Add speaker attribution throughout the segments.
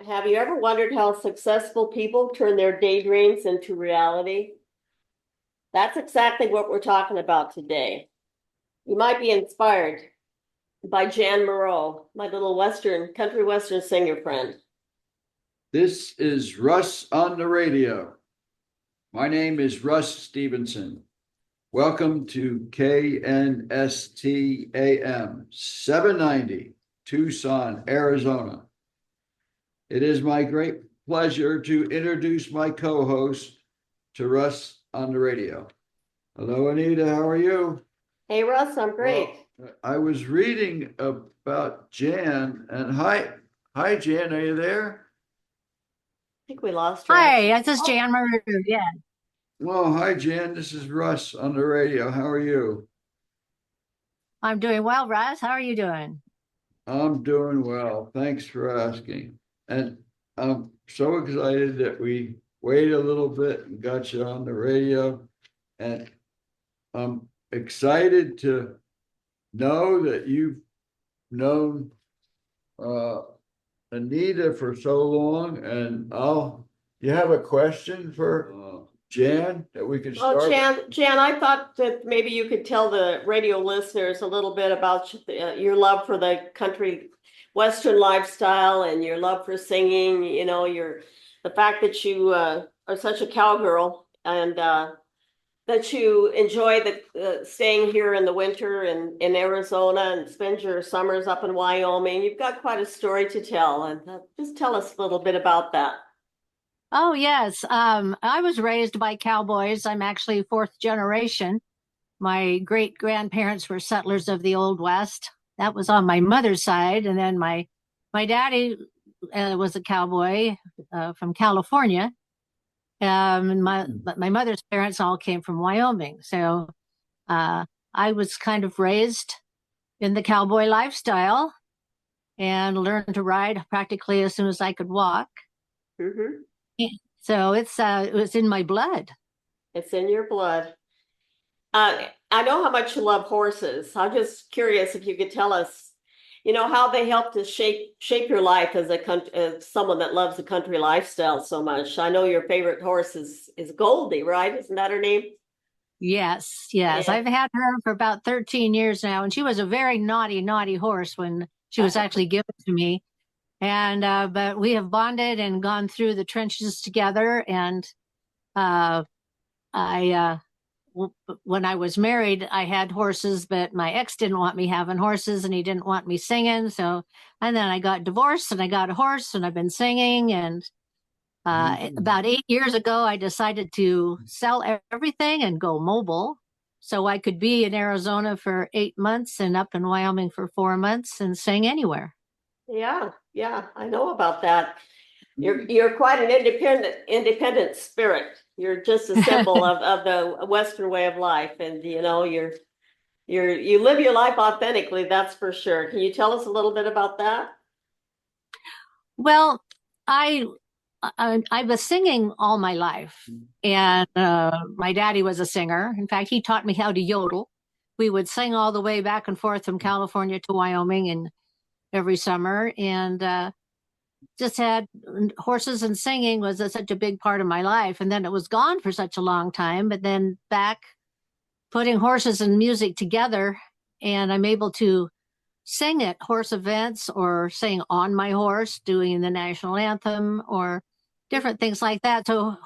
Speaker 1: Have you ever wondered how successful people turn their daydreams into reality? That's exactly what we're talking about today. You might be inspired by Jan Marrou, my little country western singer friend.
Speaker 2: This is Russ on the radio. My name is Russ Stevenson. Welcome to KNST AM 790, Tucson, Arizona. It is my great pleasure to introduce my co-host to Russ on the radio. Hello, Anita. How are you?
Speaker 1: Hey, Russ, I'm great.
Speaker 2: Well, I was reading about Jan, and hi, Jan. Are you there?
Speaker 1: I think we lost her.
Speaker 3: Hi, this is Jan Marrou. Yeah,
Speaker 2: Well, hi, Jan. This is Russ on the radio. How are you?
Speaker 3: I'm doing well, Russ. How are you doing?
Speaker 2: I'm doing well. Thanks for asking. And I'm so excited that we waited a little bit and got you on the radio. And I'm excited to know that you've known Anita for so long. And you have a question for Jan that we can start?
Speaker 1: Oh, Jan, I thought that maybe you could tell the radio listeners a little bit about your love for the country western lifestyle and your love for singing. You know, the fact that you are such a cowgirl and that you enjoy the staying here in the winter in Arizona and spend your summers up in Wyoming. You've got quite a story to tell, and just tell us a little bit about that.
Speaker 3: Oh, yes. I was raised by cowboys. I'm actually fourth generation. My great grandparents were settlers of the Old West. That was on my mother's side. And then my daddy was a cowboy from California. And my mother's parents all came from Wyoming. So I was kind of raised in the cowboy lifestyle and learned to ride practically as soon as I could walk.
Speaker 1: Mm-hmm.
Speaker 3: So it was in my blood.
Speaker 1: It's in your blood. I know how much you love horses. I'm just curious if you could tell us, how they help to shape your life as someone that loves the country lifestyle so much. I know your favorite horse is Goldie, right? Isn't that her name?
Speaker 3: Yes.
Speaker 1: Yeah.
Speaker 3: I've had her for about 13 years now, and she was a very naughty horse when she was actually given to me. And but we have bonded and gone through the trenches together. And when I was married, I had horses, but my ex didn't want me having horses, and he didn't want me singing. And then I got divorced, and I got a horse, and I've been singing. And about 8 years ago, I decided to sell everything and go mobile, so I could be in Arizona for 8 months and up in Wyoming for 4 months and sing anywhere.
Speaker 1: Yeah, I know about that. You're quite an independent spirit. You're just a symbol of the Western way of life, and you live your life authentically. That's for sure. Can you tell us a little bit about that?
Speaker 3: Well, I was singing all my life, and my daddy was a singer. In fact, he taught me how to yodel. We would sing all the way back and forth from California to Wyoming and every summer, and just had horses, and singing was such a big part of my life. And then it was gone for such a long time, but then back putting horses and music together, and I'm able to sing at horse events or sing on my horse doing the national anthem or different things like that. So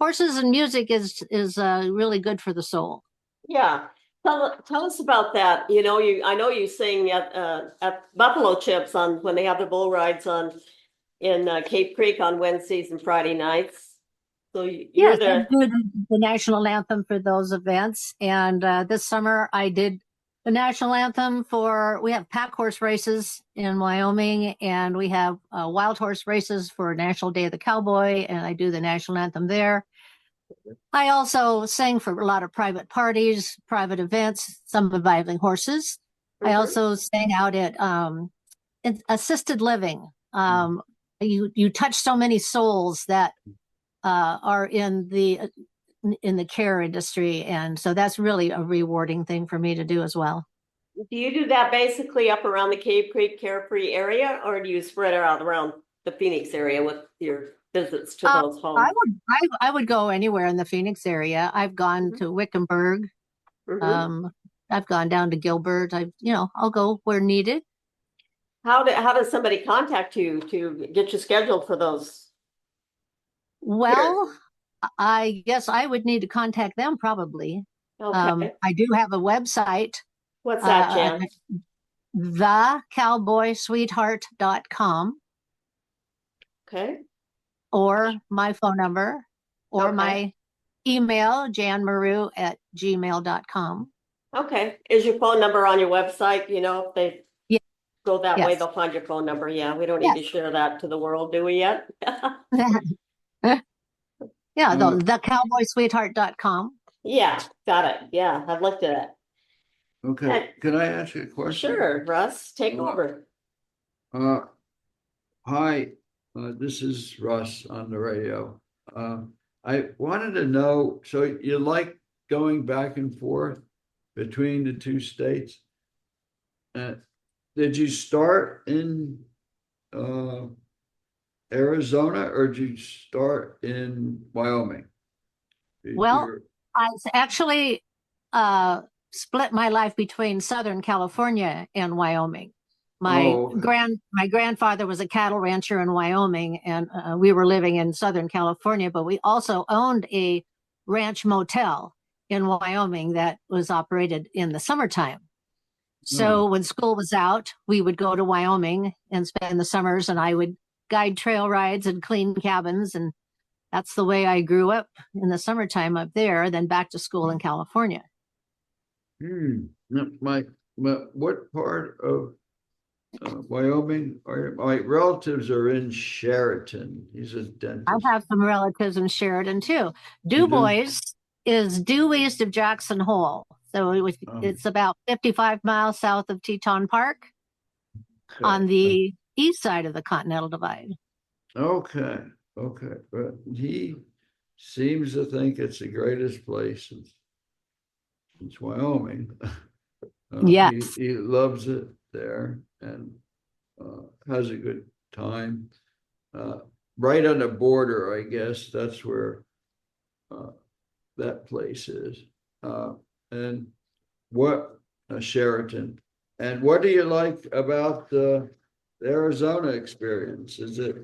Speaker 3: horses and music is really good for the soul.
Speaker 1: Yeah. Tell us about that. I know you sing at Buffalo Chips when they have the bull rides in Cape Creek on Wednesdays and Friday nights. So
Speaker 3: yes, I do the national anthem for those events. And this summer I did the national anthem we have pack horse races in Wyoming, and we have wild horse races for National Day of the Cowboy, and I do the national anthem there. I also sang for a lot of private parties, private events, some involving horses. Mm-hmm. I also sang out at assisted living. You touch so many souls that are in the care industry, and so that's really a rewarding thing for me to do as well.
Speaker 1: Do you do that basically up around the Cave Creek Carefree area, or do you spread it out around the Phoenix area with your visits to those
Speaker 3: I
Speaker 1: homes?
Speaker 3: I would go anywhere in the Phoenix area. I've gone
Speaker 1: Mhm.
Speaker 3: to Wickenburg.
Speaker 1: Mhm.
Speaker 3: I've gone down to Gilbert. I'll go where needed.
Speaker 1: How does somebody contact you to get you scheduled for those?
Speaker 3: Well, I guess I would need to contact them probably.
Speaker 1: Okay,
Speaker 3: I do have a website,
Speaker 1: what's that,
Speaker 3: uh,
Speaker 1: Jan?
Speaker 3: thecowboysweetheart.com,
Speaker 1: Okay,
Speaker 3: or my phone number, or
Speaker 1: okay,
Speaker 3: my email, janmarrou@gmail.com.
Speaker 1: okay. Is your phone number on your website? You know, if they
Speaker 3: Yeah,
Speaker 1: go that way,
Speaker 3: yes.
Speaker 1: they'll find your phone number. Yeah, we don't need to
Speaker 3: Yes.
Speaker 1: share that to the world, do we yet?
Speaker 3: Yeah,
Speaker 2: Uh,
Speaker 3: thecowboysweetheart.com.
Speaker 1: Yeah, got it. Yeah, I've looked at it.
Speaker 2: okay, can I ask you a question?
Speaker 1: Sure, Russ, take
Speaker 2: Uh,
Speaker 1: over.
Speaker 2: Uh, hi, this is Russ on the radio. I wanted to know, so you like going back and forth between the two states? Uh, did you start in uh Arizona or did you start in Wyoming?
Speaker 3: Well,
Speaker 2: You're,
Speaker 3: I actually split my life between Southern California and Wyoming.
Speaker 2: oh,
Speaker 3: My grandfather was a cattle rancher in Wyoming, and we were living in Southern California, but we also owned a ranch motel in Wyoming that was operated in the summertime.
Speaker 2: no.
Speaker 3: So when school was out, we would go to Wyoming and spend the summers, and I would guide trail rides and clean cabins, and that's the way I grew up in the summertime up there, then back to school in California.
Speaker 2: No, what part of Wyoming are my relatives are in Sheraton. He's a
Speaker 3: I
Speaker 2: dentist.
Speaker 3: have some relatives in Sheridan too.
Speaker 2: You do?
Speaker 3: DuBois is due east of Jackson Hole. So
Speaker 2: Oh,
Speaker 3: it's about 55 miles south of Teton Park
Speaker 2: okay.
Speaker 3: on the east side of the Continental Divide.
Speaker 2: Okay. Okay. But he seems to think it's the greatest place since Wyoming.
Speaker 3: Yes.
Speaker 2: He loves it there and has a good time. Uh, right on the border, I guess that's where uh, that place is. And what Sheraton? And what do you like about the Arizona experience? Is it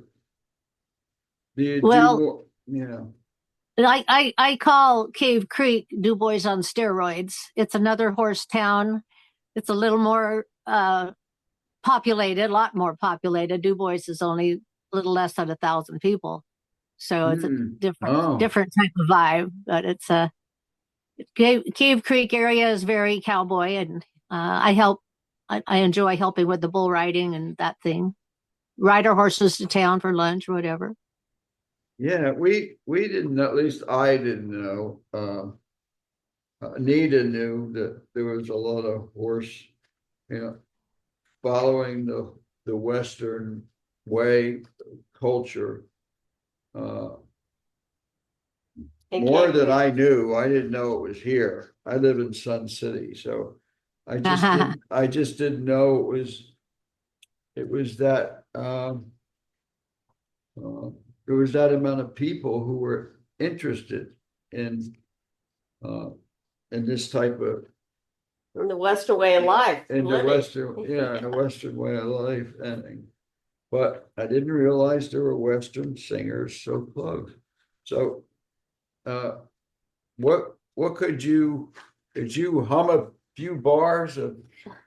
Speaker 2: do you do
Speaker 3: Well,
Speaker 2: more? Yeah.
Speaker 3: I call Cave Creek DuBois on steroids. It's another horse town. It's a little more populated, a lot more populated. DuBois is only a little less than 1,000 people. So it's a
Speaker 2: Oh,
Speaker 3: different type of vibe, but it's a Cave Creek area is very cowboy, and I enjoy helping with the bull riding and that thing. Ride our horses to town for lunch or whatever.
Speaker 2: yeah. We didn't. At least I didn't know. Nita knew that there was a lot of horse, you know, following the Western way culture. Uh,
Speaker 1: And
Speaker 2: more
Speaker 1: Cave
Speaker 2: than
Speaker 1: Creek.
Speaker 2: I knew. I didn't know it was here. I live in Sun City, so I just didn't know it was that there was that amount of people who were interested in uh in this type of
Speaker 1: In the Western way of life,
Speaker 2: in the
Speaker 1: living.
Speaker 2: Western, yeah, in the Western way of life. And but I didn't realize there were Western singers so close. So uh what could you hum a few bars of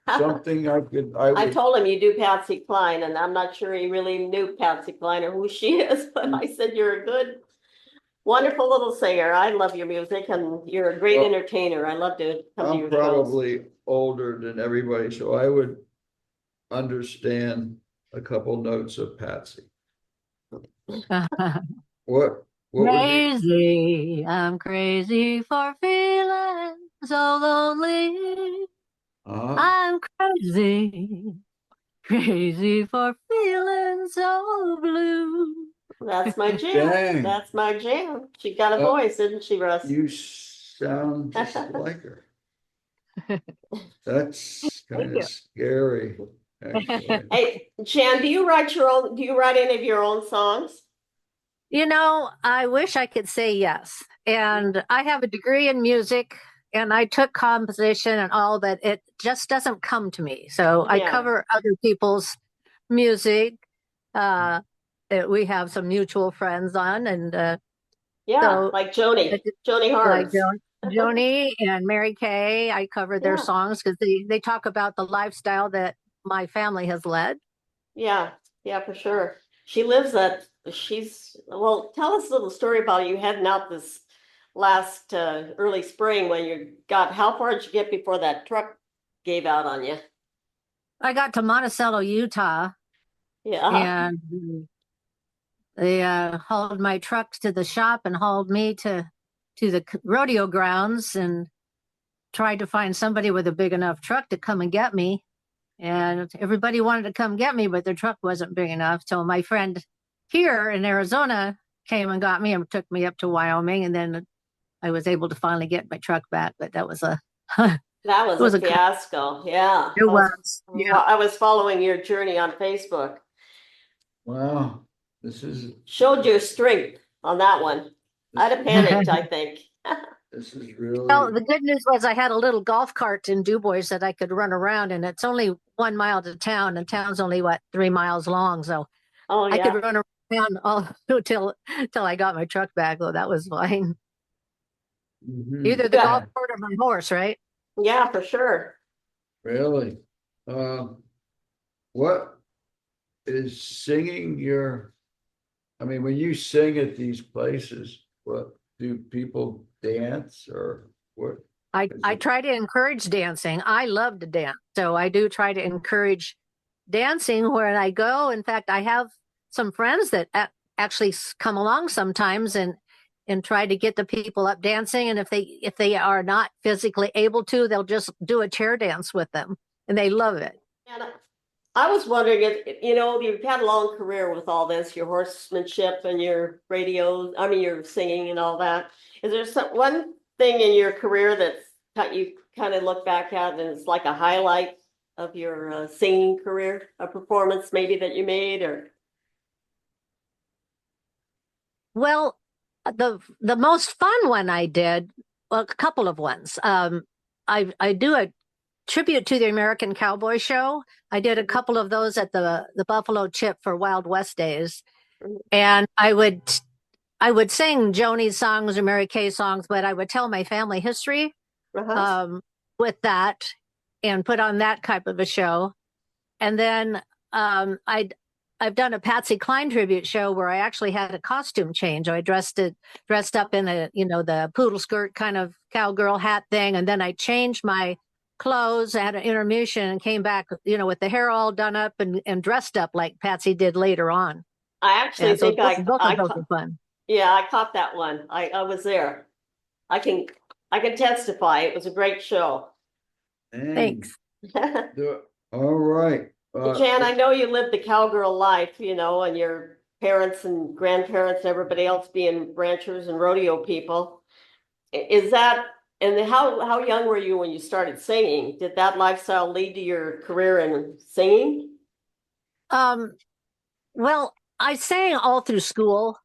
Speaker 2: something I
Speaker 1: I
Speaker 2: would
Speaker 1: told him you do Patsy Cline, and I'm not sure he really knew Patsy Cline or who she is, but I said you're a good, wonderful little singer. I love your music, and you're a great
Speaker 2: well,
Speaker 1: entertainer. I love to come to
Speaker 2: I'm
Speaker 1: your shows.
Speaker 2: probably older than everybody, so I would understand a couple notes of Patsy. What would be
Speaker 3: Crazy, I'm crazy for feeling so lonely.
Speaker 2: uh
Speaker 3: I'm crazy, crazy for feeling so blue.
Speaker 1: That's my jam.
Speaker 2: dang,
Speaker 1: That's my jam. She got a
Speaker 2: uh,
Speaker 1: voice, didn't she, Russ?
Speaker 2: you sound just like her. That's kind
Speaker 3: Thank
Speaker 2: of
Speaker 3: you.
Speaker 2: scary. Excellent.
Speaker 1: Hey, Jan, do you write any of your own songs?
Speaker 3: You know, I wish I could say yes. And I have a degree in music and I took composition and all, but it just doesn't come to me. So I
Speaker 1: Yeah,
Speaker 3: cover other people's music. Uh, we have some mutual friends on, and
Speaker 1: yeah,
Speaker 3: so
Speaker 1: like
Speaker 3: I just
Speaker 1: Joni
Speaker 3: like
Speaker 1: Harms.
Speaker 3: Joni and Mary Kay. I cover their
Speaker 1: Yeah,
Speaker 3: songs because they talk about the lifestyle that my family has led.
Speaker 1: yeah, yeah, for sure. Well, tell us a little story about you heading out this last early spring when how far did you get before that truck gave out on you?
Speaker 3: I got to Monticello, Utah,
Speaker 1: Yeah.
Speaker 3: and they hauled my truck to the shop and hauled me to the rodeo grounds and tried to find somebody with a big enough truck to come and get me. And everybody wanted to come get me, but their truck wasn't big enough. So my friend here in Arizona came and got me and took me up to Wyoming, and then I was able to finally get my truck back. But that was a it
Speaker 1: That was a
Speaker 3: was a
Speaker 1: fiasco. Yeah.
Speaker 3: it was yeah.
Speaker 1: I was following your journey on Facebook.
Speaker 2: Wow, this is
Speaker 1: Showed your strength on that one. I'd have panicked, I think.
Speaker 2: this is
Speaker 3: Well,
Speaker 2: really
Speaker 3: the good news was I had a little golf cart in Dubois that I could run around, and it's only 1 mile to town, and town's only 3 miles long, so
Speaker 1: Oh
Speaker 3: I could
Speaker 1: yeah.
Speaker 3: run around all till I got my truck back. Though that was fine.
Speaker 2: mhm,
Speaker 3: Either the golf
Speaker 1: Yeah.
Speaker 3: cart or my horse, right?
Speaker 1: Yeah, for sure.
Speaker 2: really. Uh, what is singing your? I mean, when you sing at these places, what do people dance or what? Is
Speaker 3: I
Speaker 2: it?
Speaker 3: try to encourage dancing. I love to dance, so I do try to encourage dancing where I go. In fact, I have some friends that actually come along sometimes and try to get the people up dancing. And if they are not physically able to, they'll just do a chair dance with them, and they love it.
Speaker 1: And I was wondering if, you've had a long career with all this, your horsemanship and your your singing and all that. Is there one thing in your career that you kind of look back at and it's like a highlight of your singing career, a performance maybe that you made or?
Speaker 3: Well, the most fun one I did, well, a couple of ones. I do a tribute to the American Cowboy Show. I did a couple of those at the Buffalo Chip for Wild West days, and I would sing Joni's songs or Mary Kay songs, but I would tell my family history
Speaker 1: Uh-huh.
Speaker 3: um, with that and put on that type of a show. And then I've done a Patsy Cline tribute show where I actually had a costume change. I dressed up in the poodle skirt kind of cowgirl hat thing, and then I changed my clothes, I had an intermission, and came back, with the hair all done up and dressed up like Patsy did later on.
Speaker 1: I actually
Speaker 3: And so
Speaker 1: think
Speaker 3: both of those are fun.
Speaker 1: yeah, I caught that one. I was there. I can, I can testify. It was a great show.
Speaker 2: Dang.
Speaker 3: Thanks.
Speaker 2: All right.
Speaker 1: Jan, I know you lived the cowgirl life, and your parents and grandparents and everybody else being ranchers and rodeo people. Is that, and how young were you when you started singing? Did that lifestyle lead to your career in singing?
Speaker 3: Um, well, I sang all through school,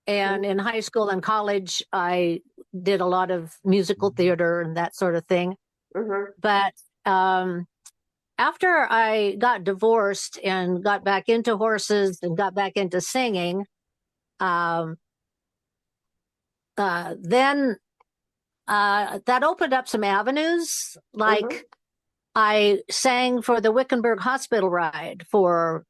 Speaker 3: and in high school and college, I did a lot of musical theater and that sort of thing.
Speaker 1: Mm-hmm.
Speaker 3: But after I got divorced and got back into horses and got back into singing, um, then that opened up some avenues.
Speaker 1: Mm-hmm.
Speaker 3: Like I sang for the Wickenburg Hospital ride for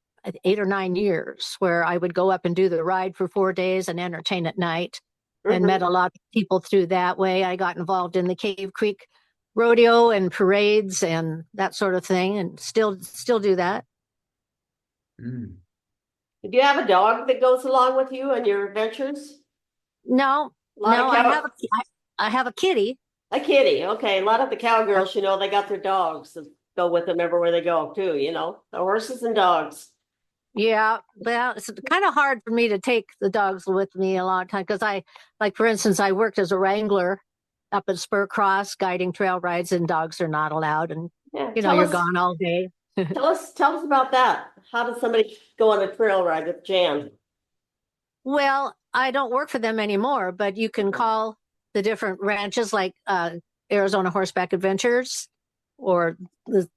Speaker 3: 8 or 9 years, where I would go up and do the ride for 4 days and entertain at night, and
Speaker 1: Mm-hmm.
Speaker 3: met a lot of people through that way. I got involved in the Cave Creek rodeo and parades and that sort of thing, and still do that.
Speaker 2: Mm.
Speaker 1: Do you have a dog that goes along with you and your adventures?
Speaker 3: No,
Speaker 1: A lot of
Speaker 3: I have a kitty.
Speaker 1: a kitty. Okay, a lot of the cowgirls, they got their dogs that go with them everywhere they go too. The horses and dogs.
Speaker 3: Yeah, well, it's kind of hard for me to take the dogs with me a lot of time because like for instance, I worked as a wrangler up at Spur Cross, guiding trail rides, and dogs are not allowed, and
Speaker 1: Yeah, tell
Speaker 3: you're
Speaker 1: us.
Speaker 3: gone all day.
Speaker 1: Tell us about that. How does somebody go on a trail ride with Jan?
Speaker 3: Well, I don't work for them anymore, but you can call the different ranches like Arizona Horseback Adventures or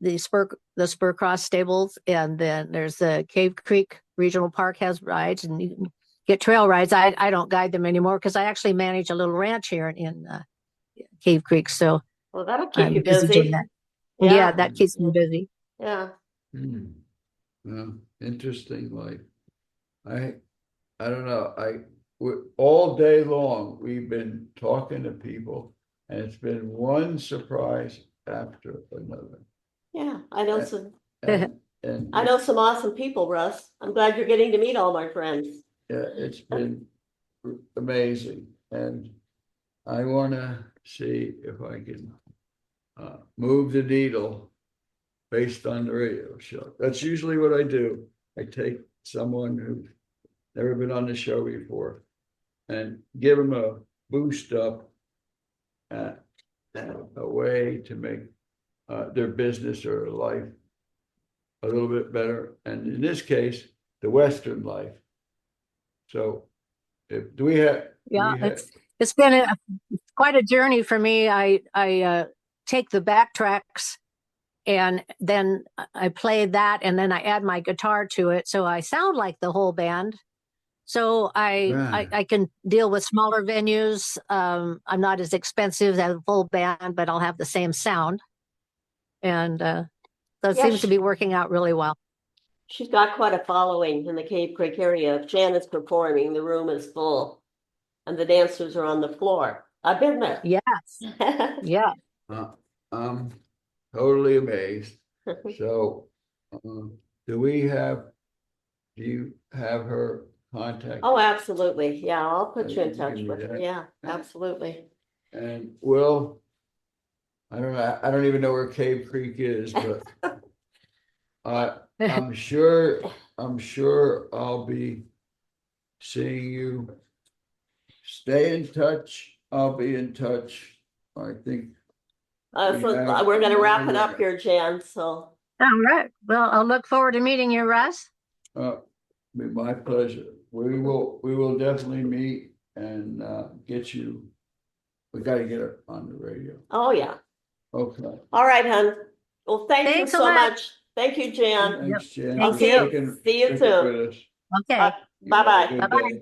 Speaker 3: the Spur Cross Stables, and then there's the Cave Creek Regional Park has rides, and you can get trail rides. I don't guide them anymore because I actually manage a little ranch here in Cave Creek, so
Speaker 1: Well, that'll keep
Speaker 3: I'm
Speaker 1: you
Speaker 3: busy doing
Speaker 1: busy.
Speaker 3: that.
Speaker 1: Yeah.
Speaker 3: Yeah, that keeps me busy.
Speaker 1: Yeah.
Speaker 2: Well, interesting life. I don't know. All day long, we've been talking to people, and it's been one surprise after another.
Speaker 1: Yeah. I know some
Speaker 2: And
Speaker 1: I know some awesome people, Russ. I'm glad you're getting to meet all my friends.
Speaker 2: yeah, it's been amazing, and I want to see if I can move the needle based on the radio show. That's usually what I do. I take someone who's never been on the show before and give them a boost up, and a way to make their business or their life a little bit better. And in this case, the Western life. So do we have?
Speaker 3: Yeah, it's been quite a journey for me. I take the backtracks and then I play that, and then I add my guitar to it, so I sound like the whole band. So I can deal with smaller venues. I'm not as expensive as a full band, but I'll have the same sound, and so it
Speaker 1: Yeah,
Speaker 3: seems to be working out really well.
Speaker 1: she's got quite a following in the Cave Creek area. If Jan is performing, the room is full and the dancers are on the floor. I've been there.
Speaker 3: Yes, yeah.
Speaker 2: I'm totally amazed. So, do you have her contact?
Speaker 1: Oh, absolutely. Yeah, I'll put you in
Speaker 2: You
Speaker 1: touch
Speaker 2: can do
Speaker 1: with her.
Speaker 2: that.
Speaker 1: Yeah, absolutely.
Speaker 2: And I don't know, I don't even know where Cave Creek is, but I'm sure I'll be seeing you. Stay in touch. I'll be in touch. I think.
Speaker 1: So we're going to wrap it up here, Jan. So,
Speaker 3: All right. Well, I'll look forward to meeting you, Russ.
Speaker 2: Be my pleasure. We will definitely meet and get you. We got to get her on the radio.
Speaker 1: oh, yeah.
Speaker 2: Okay.
Speaker 1: All right, hon. Well, thank
Speaker 3: Thanks
Speaker 1: you
Speaker 3: so
Speaker 1: so
Speaker 3: much.
Speaker 1: much. Thank you, Jan.
Speaker 2: Thanks, Jan.
Speaker 3: Thank
Speaker 2: for
Speaker 3: you.
Speaker 2: sticking
Speaker 1: See you
Speaker 2: with
Speaker 1: soon.
Speaker 2: us.
Speaker 3: Okay.
Speaker 1: Bye-bye.
Speaker 2: Good
Speaker 3: Bye-bye.
Speaker 2: day.